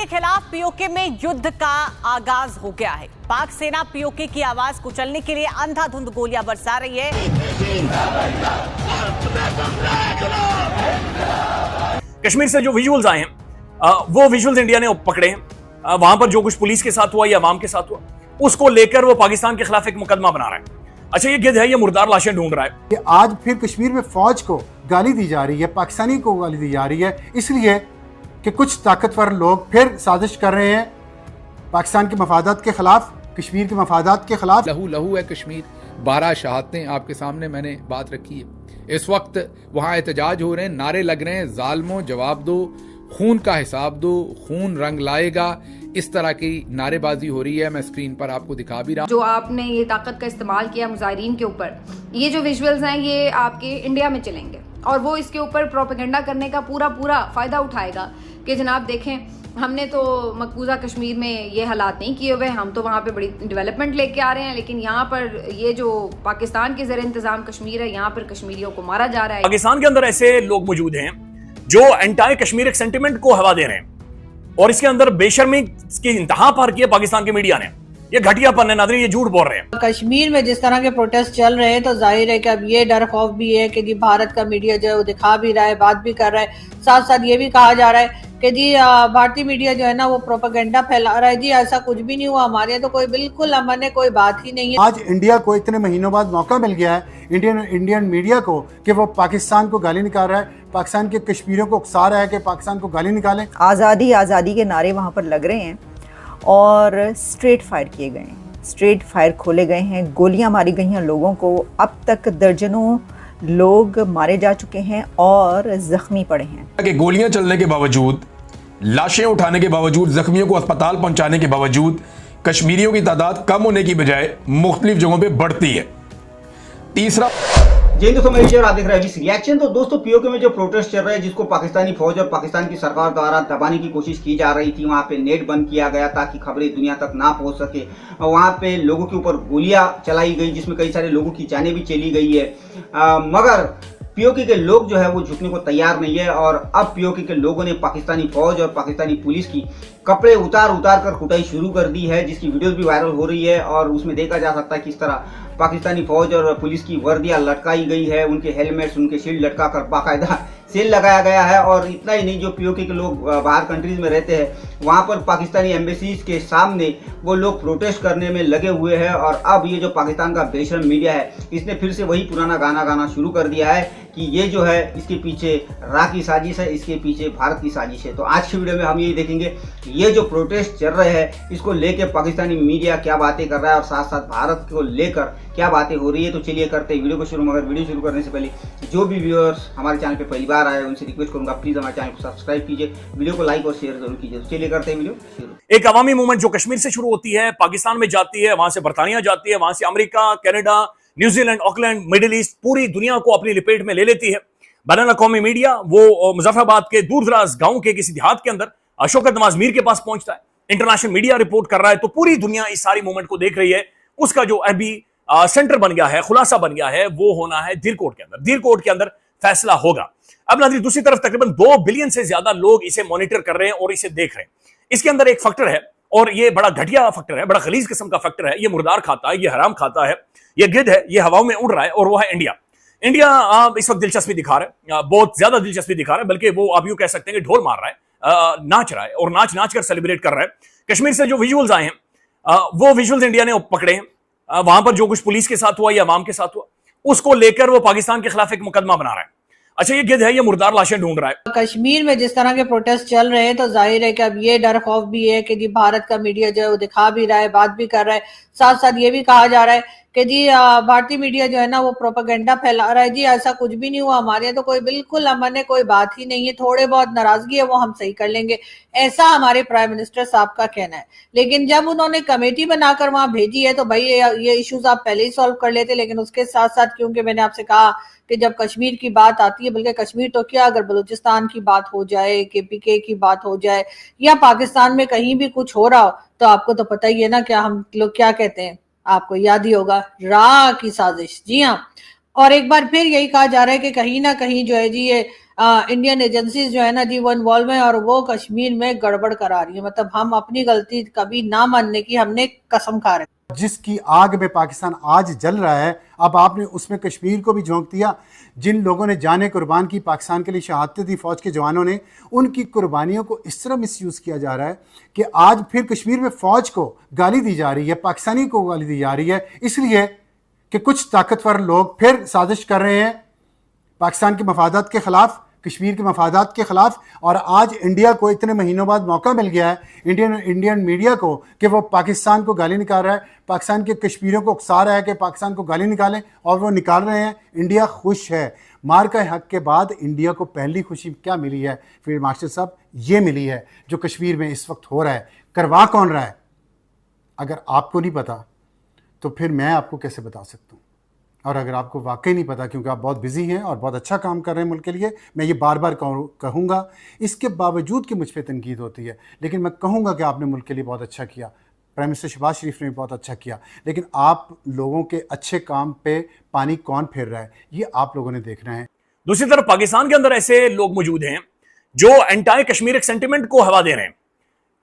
के खिलाफ पीओके में युद्ध का आगाज हो गया है। पाक सेना पीओके की आवाज कुचलने के लिए अंधाधुंध गोलियां बरसा रही है। कश्मीर से जो विजुअल्स आए हैं वो विजुअल्स इंडिया ने पकड़े हैं। वहां पर जो कुछ पुलिस के साथ हुआ या अवाम के साथ हुआ उसको लेकर वो पाकिस्तान के खिलाफ एक मुकदमा बना रहा है। अच्छा, ये गिद्ध है, ये मुर्दार लाशें ढूंढ रहा है। कि आज फिर कश्मीर में फौज को गाली दी जा रही है, पाकिस्तानी को गाली दी जा रही है, इसलिए कि कुछ ताकतवर लोग फिर साजिश कर रहे हैं पाकिस्तान के मफादात के खिलाफ, कश्मीर के मफादात के खिलाफ। लहू लहू है कश्मीर, 12 शहादतें आपके सामने मैंने बात रखी है। इस वक्त वहां एहतजाज हो रहे हैं, नारे लग रहे हैं, जालिमों जवाब दो, खून का हिसाब दो, खून रंग लाएगा, इस तरह की नारेबाजी हो रही है। मैं स्क्रीन पर आपको दिखा भी रहा हूं। जो आपने ये ताकत का इस्तेमाल किया मुजाहिरीन के ऊपर, ये जो विजुअल्स हैं ये आपके इंडिया में चलेंगे और वो इसके ऊपर प्रोपेगेंडा करने का पूरा फायदा उठाएगा कि जनाब देखें, हमने तो मकबूजा कश्मीर में ये हालात नहीं किए हुए, हम तो वहाँ पे बड़ी डेवलपमेंट लेके आ रहे हैं, लेकिन यहाँ पर ये जो पाकिस्तान के ज़ेर इंतजाम कश्मीर है, यहाँ पर कश्मीरियों को मारा जा रहा है। पाकिस्तान के अंदर ऐसे लोग मौजूद हैं जो एंटाई कश्मीर एक सेंटिमेंट को हवा दे रहे हैं और इसके अंदर बेशर्मी की इंतहा पार की है पाकिस्तान की मीडिया ने। ये घटियापन है नाज़रीन, ये झूठ बोल रहे हैं। कश्मीर में जिस तरह के प्रोटेस्ट चल रहे हैं तो जाहिर है कि अब ये डर खौफ भी है कि जी भारत का मीडिया जो है वो दिखा भी रहा है, बात भी कर रहा है, साथ साथ ये भी कहा जा रहा है कि जी भारतीय मीडिया जो है ना वो प्रोपेगेंडा फैला रहा है। जी ऐसा कुछ भी नहीं हुआ, हमारे यहाँ तो कोई बिल्कुल अमन है, कोई बात ही नहीं है। आज इंडिया को इतने महीनों बाद मौका मिल गया है इंडियन मीडिया को कि वो पाकिस्तान को गाली निकाल रहा है, पाकिस्तान के कश्मीरियों को उकसा रहा है कि पाकिस्तान को गाली निकालें। आज़ादी आज़ादी के नारे वहाँ पर लग रहे हैं और स्ट्रेट फायर किए गए हैं, स्ट्रेट फायर खोले गए हैं, गोलियां मारी गई हैं लोगों को। अब तक दर्जनों लोग मारे जा चुके हैं और जख्मी पड़े हैं। कि गोलियां चलने के बावजूद, लाशें उठाने के बावजूद, जख्मियों को अस्पताल पहुंचाने के बावजूद कश्मीरियों की तादाद कम होने की बजाय मुख्तलिफ जगहों पे बढ़ती है। तीसरा, जय दोस्तों, मैं और आप देख रहे हैं रिएक्शन। तो दोस्तों, पीओके में जो प्रोटेस्ट चल रहा है जिसको पाकिस्तानी फौज और पाकिस्तान की सरकार द्वारा दबाने की कोशिश की जा रही थी, वहां पे नेट बंद किया गया ताकि खबरें दुनिया तक ना पहुंच सके। वहां पे लोगों के ऊपर गोलियां चलाई गई जिसमें कई सारे लोगों की जानें भी चली गई है, मगर पीओके के लोग जो है वो झुकने को तैयार नहीं है। और अब पीओके के लोगों ने पाकिस्तानी फौज और पाकिस्तानी पुलिस की कपड़े उतार कर कुटाई शुरू कर दी है, जिसकी वीडियोस भी वायरल हो रही है और उसमें देखा जा सकता है किस तरह पाकिस्तानी फौज और पुलिस की वर्दियां लटकाई गई है, उनके हेलमेट्स, उनके शील्ड लटका कर बाकायदा सेल लगाया गया है। और इतना ही नहीं, जो पीओके के लोग बाहर कंट्रीज में रहते हैं वहां पर पाकिस्तानी एम्बेसीज के सामने वो लोग प्रोटेस्ट करने में लगे हुए हैं। और अब ये जो पाकिस्तान का बेशर्म मीडिया है इसने फिर से वही पुराना गाना गाना शुरू कर दिया है कि ये जो है इसके पीछे रा की साजिश है, इसके पीछे भारत की साजिश है। तो आज की वीडियो में हम यही देखेंगे ये जो प्रोटेस्ट चल रहे हैं इसको लेकर पाकिस्तानी मीडिया क्या बातें कर रहा है और साथ साथ भारत को लेकर क्या बातें हो रही है। तो चलिए करते हैं वीडियो को शुरू। मगर वीडियो शुरू करने से पहले जो भी व्यूअर्स हमारे चैनल पे पहली बार आए उनसे रिक्वेस्ट करूंगा, प्लीज हमारे चैनल को सब्सक्राइब कीजिए, वीडियो को लाइक और शेयर जरूर कीजिए। तो चलिए करते हैं वीडियो शुरू। एक अवामी मूवमेंट जो कश्मीर से शुरू होती है, पाकिस्तान में जाती है, वहां से बरतानिया जाती है, वहां से America, Canada, New Zealand, Auckland, middle east, पूरी दुनिया को अपनी लपेट में ले लेती है। बैनुल-अक़वामी मीडिया वो मुजफ्फराबाद के दूर दराज गांव के किसी देहात के अंदर शौकत नवाज मीर के पास पहुंचता है, इंटरनेशनल मीडिया रिपोर्ट कर रहा है, तो पूरी दुनिया इस सारी मूवमेंट को देख रही है। उसका जो अभी सेंटर बन गया है, खुलासा बन गया है, वो होना है धीर कोर्ट के अंदर। धीर कोर्ट के अंदर फैसला होगा। अब नाज़रीन, दूसरी तरफ तकरीबन 2 बिलियन से ज्यादा लोग इसे मॉनिटर कर रहे हैं और इसे देख रहे हैं। इसके अंदर एक फैक्टर है और ये बड़ा घटिया फैक्टर है, बड़ा खलीज किस्म का फैक्टर है। ये मुर्दार खाता है, ये हराम खाता है, ये गिद्ध है, ये हवाओं में उड़ रहा है और वो है इंडिया। इंडिया इस वक्त दिलचस्पी दिखा रहा है, बहुत ज्यादा दिलचस्पी दिखा रहा है, बल्कि वो आप यूं कह सकते हैं कि ढोल मार रहा है, नाच रहा है और नाच कर सेलिब्रेट कर रहा है। कश्मीर से जो विजुअल्स आए हैं वो विजुअल्स इंडिया ने पकड़े हैं। वहां पर जो कुछ पुलिस के साथ हुआ या अवाम के साथ हुआ उसको लेकर वो पाकिस्तान के खिलाफ एक मुकदमा बना रहा है। अच्छा, ये गिद्ध है, ये मुर्दार लाशें ढूंढ रहा है। कश्मीर में जिस तरह के प्रोटेस्ट चल रहे हैं तो जाहिर है कि अब ये डर खौफ भी है कि जी भारत का मीडिया जो है वो दिखा भी रहा है, बात भी कर रहा है, साथ साथ ये भी कहा जा रहा है कि जी भारतीय मीडिया जो है ना वो प्रोपेगेंडा फैला रहा है। जी ऐसा कुछ भी नहीं हुआ, हमारे यहाँ तो कोई बिल्कुल अमन है, कोई बात ही नहीं है, थोड़े बहुत नाराजगी है वो हम सही कर लेंगे, ऐसा हमारे प्राइम मिनिस्टर साहब का कहना है। लेकिन जब उन्होंने कमेटी बनाकर वहां भेजी है तो भाई ये इश्यूज आप पहले ही सॉल्व कर लेते। लेकिन उसके साथ साथ, क्योंकि मैंने आपसे कहा कि जब कश्मीर की बात आती है, बल्कि कश्मीर तो क्या, अगर बलूचिस्तान की बात हो जाए, KPK की बात हो जाए या पाकिस्तान में कहीं भी कुछ हो रहा हो तो आपको तो पता ही है ना क्या हम लोग क्या कहते हैं, आपको याद ही होगा, रा की साजिश। जी हाँ, और एक बार फिर यही कहा जा रहा है कि कहीं ना कहीं जो है जी ये इंडियन एजेंसीज जो है ना जी वो इन्वॉल्व है और वो कश्मीर में गड़बड़ करा रही है। मतलब हम अपनी गलती कभी ना मानने की हमने कसम खा रहे। जिसकी आग में पाकिस्तान आज जल रहा है, अब आपने उसमें कश्मीर को भी झोंक दिया। जिन लोगों ने जाने कुर्बान की पाकिस्तान के लिए, शहादतें दी फौज के जवानों ने, उनकी कुर्बानियों को इस तरह मिसयूज़ किया जा रहा है कि आज फिर कश्मीर में फौज को गाली दी जा रही है, पाकिस्तानी को गाली दी जा रही है, इसलिए कि कुछ ताकतवर लोग फिर साजिश कर रहे हैं पाकिस्तान के मफादात के खिलाफ, कश्मीर के मफादात के खिलाफ। और आज इंडिया को इतने महीनों बाद मौका मिल गया है इंडियन मीडिया को कि वो पाकिस्तान को गाली निकाल रहा है, पाकिस्तान के कश्मीरियों को उकसा रहा है कि पाकिस्तान को गाली निकालें, और वो निकाल रहे हैं। इंडिया खुश है। मार का हक के बाद इंडिया को पहली खुशी क्या मिली है फील्ड मार्शल साहब? ये मिली है जो कश्मीर में इस वक्त हो रहा है। करवा कौन रहा है? अगर आपको नहीं पता तो फिर मैं आपको कैसे बता सकता हूँ? और अगर आपको वाकई नहीं पता, क्योंकि आप बहुत बिजी हैं और बहुत अच्छा काम कर रहे हैं मुल्क के लिए, मैं ये बार बार कहूँगा, इसके बावजूद कि मुझ पर तनकीद होती है, लेकिन मैं कहूँगा कि आपने मुल्क के लिए बहुत अच्छा किया। प्राइम मिनिस्टर शहबाज शरीफ ने भी बहुत अच्छा किया, लेकिन आप लोगों के अच्छे काम पे पानी कौन फेर रहा है, ये आप लोगों ने देखना है। दूसरी तरफ पाकिस्तान के अंदर ऐसे लोग मौजूद हैं जो एंटाई कश्मीर एक सेंटिमेंट को हवा दे रहे हैं,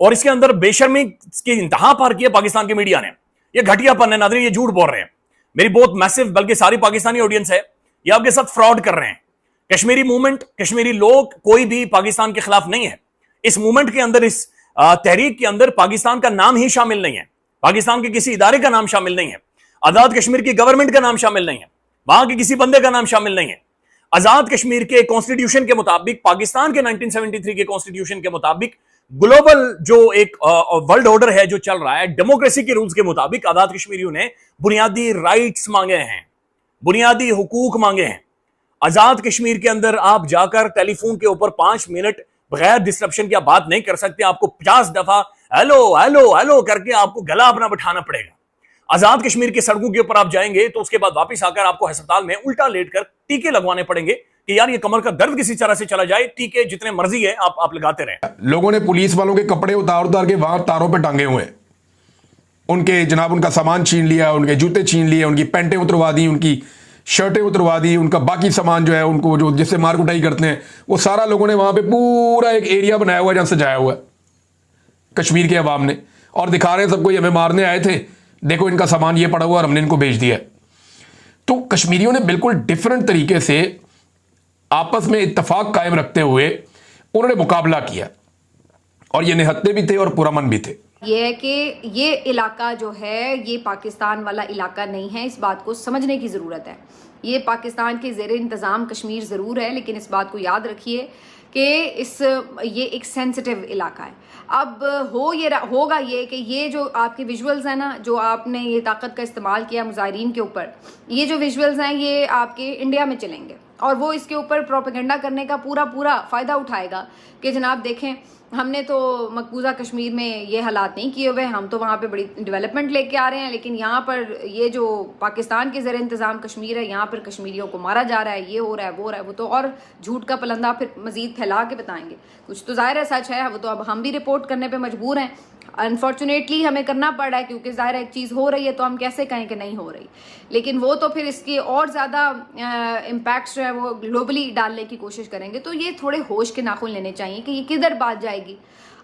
और इसके अंदर बेशर्मी की इंतहा पार की है पाकिस्तान की मीडिया ने। ये घटियापन है नाज़रीन, ये झूठ बोल रहे हैं। मेरी बहुत मैसिव, बल्कि सारी पाकिस्तानी ऑडियंस है, ये आपके साथ फ्रॉड कर रहे हैं। कश्मीरी मूवमेंट, कश्मीरी लोग कोई भी पाकिस्तान के खिलाफ नहीं है। इस मूवमेंट के अंदर, इस तहरीक के अंदर पाकिस्तान का नाम ही शामिल नहीं है, पाकिस्तान के किसी इदारे का नाम शामिल नहीं है, आजाद कश्मीर की गवर्नमेंट का नाम शामिल नहीं है, वहां के किसी बंदे का नाम शामिल नहीं है। आजाद कश्मीर के कॉन्स्टिट्यूशन के मुताबिक, पाकिस्तान के 1973 के कॉन्स्टिट्यूशन के मुताबिक, ग्लोबल जो एक वर्ल्ड ऑर्डर है जो चल रहा है, डेमोक्रेसी के रूल्स के मुताबिक आजाद कश्मीरियों ने बुनियादी राइट्स मांगे हैं, बुनियादी हुकूक मांगे हैं। आजाद कश्मीर के अंदर आप जाकर टेलीफोन के ऊपर 5 मिनट बगैर डिस्ट्रप्शन की आप बात नहीं कर सकते। आपको 50 दफा हेलो हेलो हेलो करके आपको गला अपना बैठाना पड़ेगा। आजाद कश्मीर की सड़कों के ऊपर आप जाएंगे तो उसके बाद वापस आकर आपको अस्पताल में उल्टा लेटकर टीके लगवाने पड़ेंगे कि यार ये कमर का दर्द किसी तरह से चला जाए। टीके जितने मर्जी है आप लगाते रहें। लोगों ने पुलिस वालों के कपड़े उतार उतार के वहां तारों पे टांगे हुए, उनके जनाब उनका सामान छीन लिया, उनके जूते छीन लिए, उनकी पैंटें उतरवा दी, उनकी शर्टें उतरवा दी, उनका बाकी सामान जो है उनको जो जिससे मार कुटाई करते हैं वो सारा लोगों ने वहां पे पूरा एक एरिया बनाया हुआ है जहां सजाया हुआ है कश्मीर के अवाम ने, और दिखा रहे हैं सबको ये हमें मारने आए थे, देखो इनका सामान ये पड़ा हुआ और हमने इनको भेज दिया। तो कश्मीरियों ने बिल्कुल डिफरेंट तरीके से आपस में इत्तेफाक कायम रखते हुए उन्होंने मुकाबला किया, और ये निहत्ते भी थे और पुरअमन भी थे। ये है कि ये इलाका जो है ये पाकिस्तान वाला इलाका नहीं है, इस बात को समझने की ज़रूरत है। ये पाकिस्तान के ज़ेर इंतज़ाम कश्मीर ज़रूर है, लेकिन इस बात को याद रखिए कि ये एक सेंसिटिव इलाका है। अब होगा ये कि ये जो आपके विजुअल्स हैं ना, जो आपने ये ताकत का इस्तेमाल किया मुजाहिरीन के ऊपर, ये जो विजुअल्स हैं ये आपके इंडिया में चलेंगे और वो इसके ऊपर प्रोपेगेंडा करने का पूरा फ़ायदा उठाएगा कि जनाब देखें हमने तो मकबूजा कश्मीर में ये हालात नहीं किए हुए, हम तो वहाँ पे बड़ी डेवलपमेंट लेके आ रहे हैं, लेकिन यहाँ पर ये जो पाकिस्तान के ज़र इंतज़ाम कश्मीर है यहाँ पर कश्मीरियों को मारा जा रहा है, ये हो रहा है वो हो रहा है। वो तो और झूठ का पलंदा फिर मज़ीद फैला के बताएंगे। कुछ तो ज़ाहिर है सच है, वो तो अब हम भी रिपोर्ट करने पर मजबूर हैं। अनफॉर्चुनेटली हमें करना पड़ रहा है क्योंकि ज़ाहिर है एक चीज़ हो रही है तो हम कैसे कहें कि नहीं हो रही, लेकिन वो तो फिर इसके और ज़्यादा इम्पैक्ट्स जो है वो ग्लोबली डालने की कोशिश करेंगे। तो ये थोड़े होश के नाखून लेने चाहिए कि ये किधर बात जाएगी।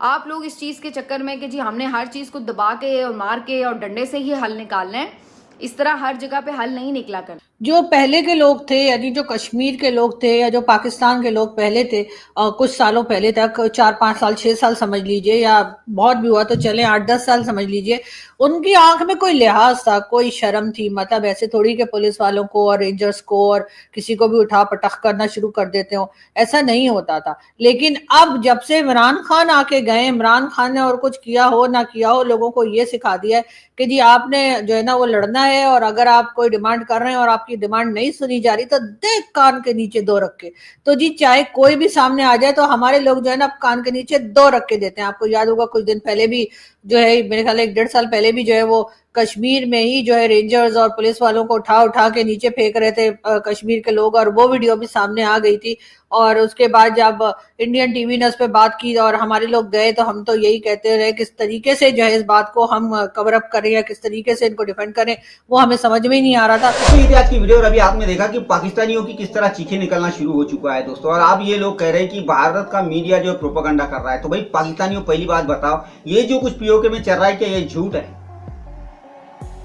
आप लोग इस चीज़ के चक्कर में कि जी हमने हर चीज़ को दबा के और मार के और डंडे से ही हल निकालना है, इस तरह हर जगह पे हल नहीं निकला कर। जो पहले के लोग थे, यानी जो कश्मीर के लोग थे या जो पाकिस्तान के लोग पहले थे, कुछ सालों पहले तक 4-5 साल 6 साल समझ लीजिए, या बहुत भी हुआ तो चले 8-10 साल समझ लीजिए, उनकी आंख में कोई लिहाज था, कोई शर्म थी। मतलब ऐसे थोड़ी कि पुलिस वालों को और रेंजर्स को और किसी को भी उठा पटख करना शुरू कर देते हो, ऐसा नहीं होता था। लेकिन अब जब से इमरान खान आके गए, इमरान खान ने और कुछ किया हो ना किया हो, लोगों को ये सिखा दिया है कि जी आपने जो है ना वो लड़ना है, और अगर आप कोई डिमांड कर रहे हैं और आपकी डिमांड नहीं सुनी जा रही तो देख कान के नीचे 2 रख के। तो जी चाहे कोई भी सामने आ जाए तो हमारे लोग जो है ना कान के नीचे 2 रख के देते हैं। आपको याद होगा कुछ दिन पहले भी जो है, मेरे ख्याल 1-1.5 साल पहले भी जो है वो कश्मीर में ही जो है रेंजर्स और पुलिस वालों को उठा उठा के नीचे फेंक रहे थे कश्मीर के लोग, और वो वीडियो भी सामने आ गई थी। और उसके बाद जब इंडियन टीवी ने उस पर बात की और हमारे लोग गए तो हम तो यही कहते रहे किस तरीके से जो है इस बात को हम कवर अप करें या किस तरीके से इनको डिफेंड करें, वो हमें समझ में ही नहीं आ रहा था। तो ये थी आज की वीडियो और अभी आपने देखा कि पाकिस्तानियों की किस तरह चीखें निकलना शुरू हो चुका है दोस्तों। और अब ये लोग कह रहे हैं कि भारत का मीडिया जो प्रोपेगेंडा कर रहा है। तो भाई पाकिस्तानियों, पहली बात बताओ, ये जो कुछ पीओके में चल रहा है क्या ये झूठ है?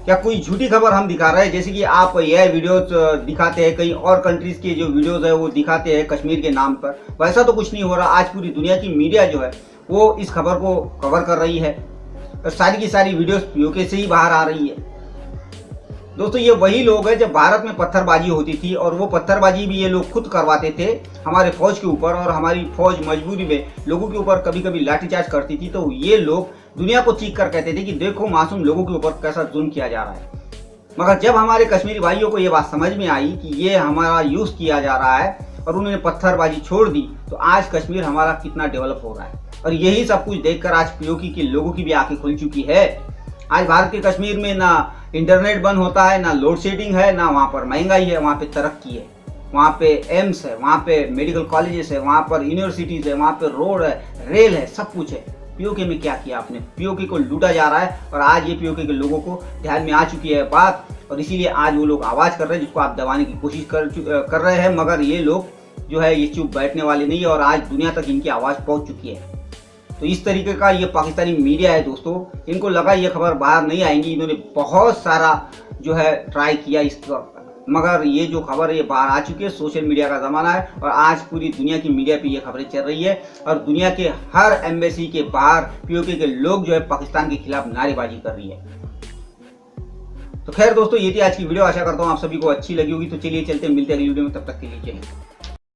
क्या कोई झूठी खबर हम दिखा रहे हैं? जैसे कि आप यह वीडियोस दिखाते हैं, कई और कंट्रीज के जो वीडियोस है वो दिखाते हैं कश्मीर के नाम पर, वैसा तो कुछ नहीं हो रहा। आज पूरी दुनिया की मीडिया जो है वो इस खबर को कवर कर रही है और सारी की सारी वीडियोस पीओके से ही बाहर आ रही है। दोस्तों ये वही लोग हैं जब भारत में पत्थरबाजी होती थी, और वो पत्थरबाजी भी ये लोग खुद करवाते थे हमारे फौज के ऊपर, और हमारी फौज मजबूरी में लोगों के ऊपर कभी कभी लाठीचार्ज करती थी, तो ये लोग दुनिया को चीख कर कहते थे कि देखो मासूम लोगों के ऊपर कैसा जुल्म किया जा रहा है। मगर जब हमारे कश्मीरी भाइयों को ये बात समझ में आई कि ये हमारा यूज किया जा रहा है और उन्होंने पत्थरबाजी छोड़ दी, तो आज कश्मीर हमारा कितना डेवलप हो रहा है। और यही सब कुछ देखकर आज पीओके के लोगों की भी आंखें खुल चुकी है। आज भारत के कश्मीर में ना इंटरनेट बंद होता है, ना लोड शेडिंग है, ना वहाँ पर महंगाई है, वहाँ पे तरक्की है, वहाँ पे एम्स है, वहाँ पे मेडिकल कॉलेजेस है, वहाँ पर यूनिवर्सिटीज है, वहाँ पे रोड है, रेल है, सब कुछ है। पीओके में क्या किया आपने? पीओके को लूटा जा रहा है और आज ये पीओके के लोगों को ध्यान में आ चुकी है बात, और इसीलिए आज वो लोग आवाज कर रहे हैं जिसको आप दबाने की कोशिश कर रहे हैं। मगर ये लोग जो है ये चुप बैठने वाले नहीं है और आज दुनिया तक इनकी आवाज पहुंच चुकी है। तो इस तरीके का ये पाकिस्तानी मीडिया है दोस्तों, इनको लगा ये खबर बाहर नहीं आएंगी, इन्होंने बहुत सारा जो है ट्राई किया इस वक्त, मगर ये जो खबर है ये बाहर आ चुकी है। सोशल मीडिया का ज़माना है और आज पूरी दुनिया की मीडिया पे ये खबरें चल रही है और दुनिया के हर एम्बेसी के बाहर पीओके के लोग जो है पाकिस्तान के खिलाफ नारेबाजी कर रही है। तो खैर दोस्तों ये थी आज की वीडियो, आशा करता हूँ आप सभी को अच्छी लगी होगी। तो चलिए चलते मिलते हैं अगली वीडियो में, तब तक के लिए चलिए।